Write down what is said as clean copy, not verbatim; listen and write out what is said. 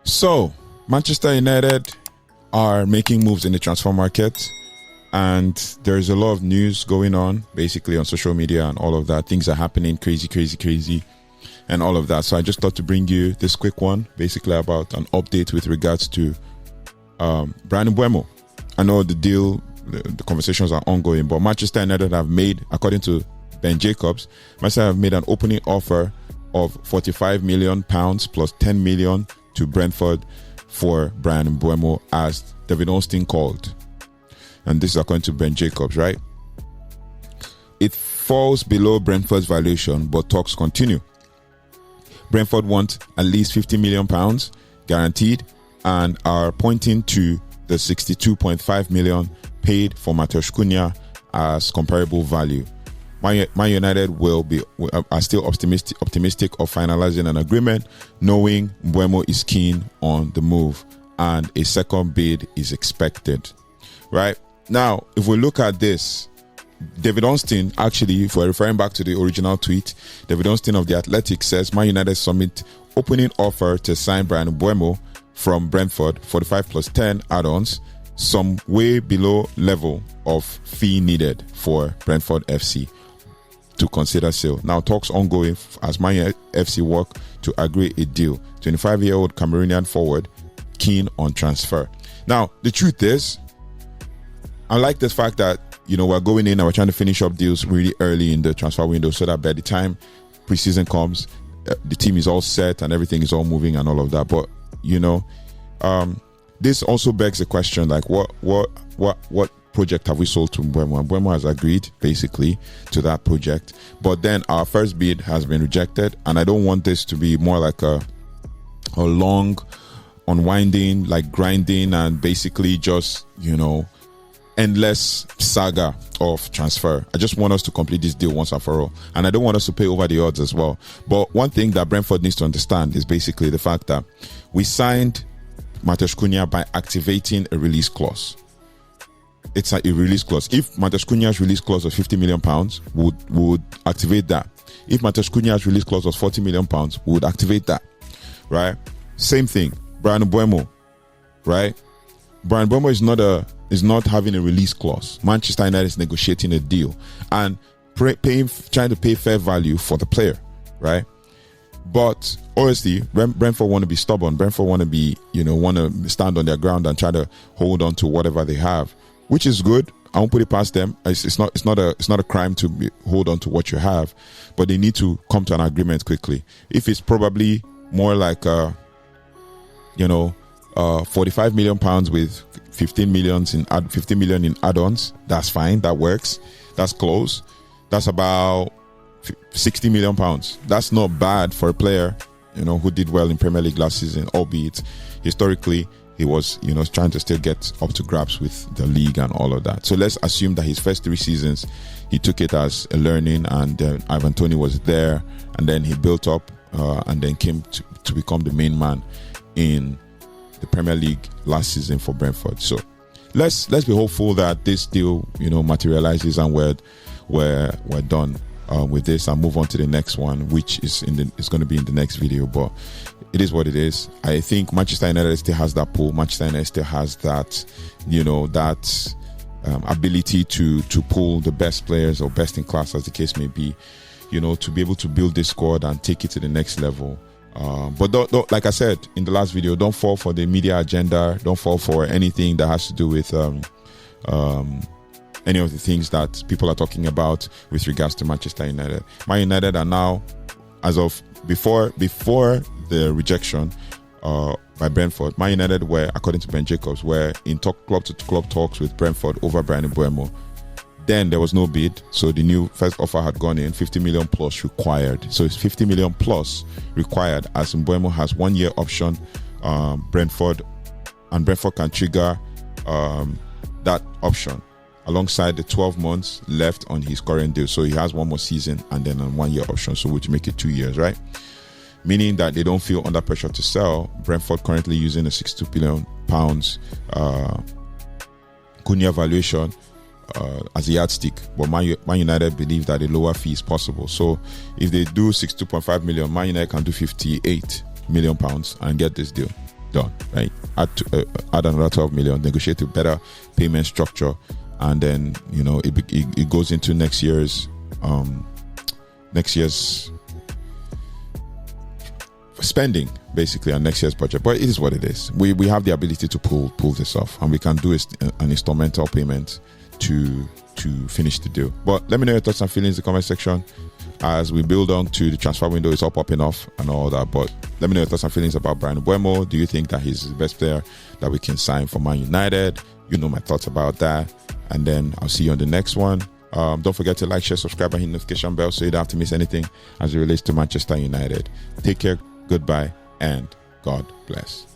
So, Manchester United are making moves in the transfer market, and there's a lot of news going on basically on social media and all of that. Things are happening crazy and all of that. So I just thought to bring you this quick one basically about an update with regards to Bryan Mbeumo. I know the deal, the conversations are ongoing, but Manchester United have made, according to Ben Jacobs, Manchester have made an opening offer of £45 million plus 10 million to Brentford for Bryan Mbeumo, as David Ornstein called. And this is according to Ben Jacobs, right? It falls below Brentford's valuation, but talks continue. Brentford want at least £50 million guaranteed and are pointing to the 62.5 million paid for Mateusz Cunha as comparable value. Man United are still optimistic of finalizing an agreement, knowing Mbeumo is keen on the move and a second bid is expected. Right now, if we look at this, David Ornstein, actually, if we're referring back to the original tweet, David Ornstein of The Athletic says Man United submit opening offer to sign Bryan Mbeumo from Brentford, 45 plus 10 add-ons, some way below level of fee needed for Brentford FC to consider sale. Now talks ongoing as Man FC work to agree a deal. 25-year-old Cameroonian forward keen on transfer. Now the truth is, I like the fact that, you know, we're going in and we're trying to finish up deals really early in the transfer window so that by the time preseason comes, the team is all set and everything is all moving and all of that. But, you know, this also begs the question, like, what project have we sold to Mbeumo? Mbeumo has agreed basically to that project, but then our first bid has been rejected, and I don't want this to be more like a long unwinding, like grinding and basically just, you know, endless saga of transfer. I just want us to complete this deal once and for all, and I don't want us to pay over the odds as well. But one thing that Brentford needs to understand is basically the fact that we signed Mateusz Cunha by activating a release clause. It's a release clause. If Mateusz Cunha's release clause of £50 million would activate that. If Mateusz Cunha's release clause was £40 million, would activate that. Right? Same thing. Bryan Mbeumo. Right? Bryan Mbeumo is not having a release clause. Manchester United is negotiating a deal and trying to pay fair value for the player. Right? But honestly, Brentford want to be stubborn. Brentford want to be, you know, want to stand on their ground and try to hold on to whatever they have, which is good. I won't put it past them. It's not a crime to hold on to what you have, but they need to come to an agreement quickly. If it's probably more like, £45 million with 15 million in add-ons, that's fine. That works. That's close. That's about £60 million. That's not bad for a player, you know, who did well in Premier League last season, albeit historically he was, you know, trying to still get up to grips with the league and all of that. So let's assume that his first 3 seasons he took it as a learning, and Ivan Toney was there, and then he built up and then came to become the main man in the Premier League last season for Brentford. So let's be hopeful that this deal, you know, materializes and we're done with this and move on to the next one, which is going to be in the next video. But it is what it is. I think Manchester United still has that pull. Manchester United still has that, you know, that ability to pull the best players or best in class, as the case may be, you know, to be able to build this squad and take it to the next level. But don't, like I said in the last video, don't fall for the media agenda. Don't fall for anything that has to do with any of the things that people are talking about with regards to Manchester United. Man United are now, as of before the rejection by Brentford, Man United were, according to Ben Jacobs, were in club-to-club talks with Brentford over Bryan Mbeumo. Then there was no bid, so the new first offer had gone in, 50 million plus required. So it's 50 million plus required, as Mbeumo has 1 year option. Brentford can trigger that option alongside the 12 months left on his current deal. So he has 1 more season and then a 1 year option, so which make it 2 years, right? Meaning that they don't feel under pressure to sell. Brentford currently using a £62 million Cunha valuation as a yardstick, but Man United believe that a lower fee is possible. So if they do 62.5 million, Man United can do 58 million pounds and get this deal. done, right? Add another 12 million, negotiate a better payment structure, and then it goes into next year's spending, basically, on next year's budget. But it is what it is. We have the ability to pull this off, and we can do an instrumental payment to finish the deal. But let me know your thoughts and feelings in the comment section as we build on to the transfer window. It's all popping off and all that. But let me know your thoughts and feelings about Bryan Mbeumo. Do you think that he's the best player that we can sign for Man United? You know my thoughts about that. And then I'll see you on the next one. Don't forget to like, share, subscribe, and hit the notification bell so you don't have to miss anything as it relates to Manchester United. Take care, goodbye, and God bless.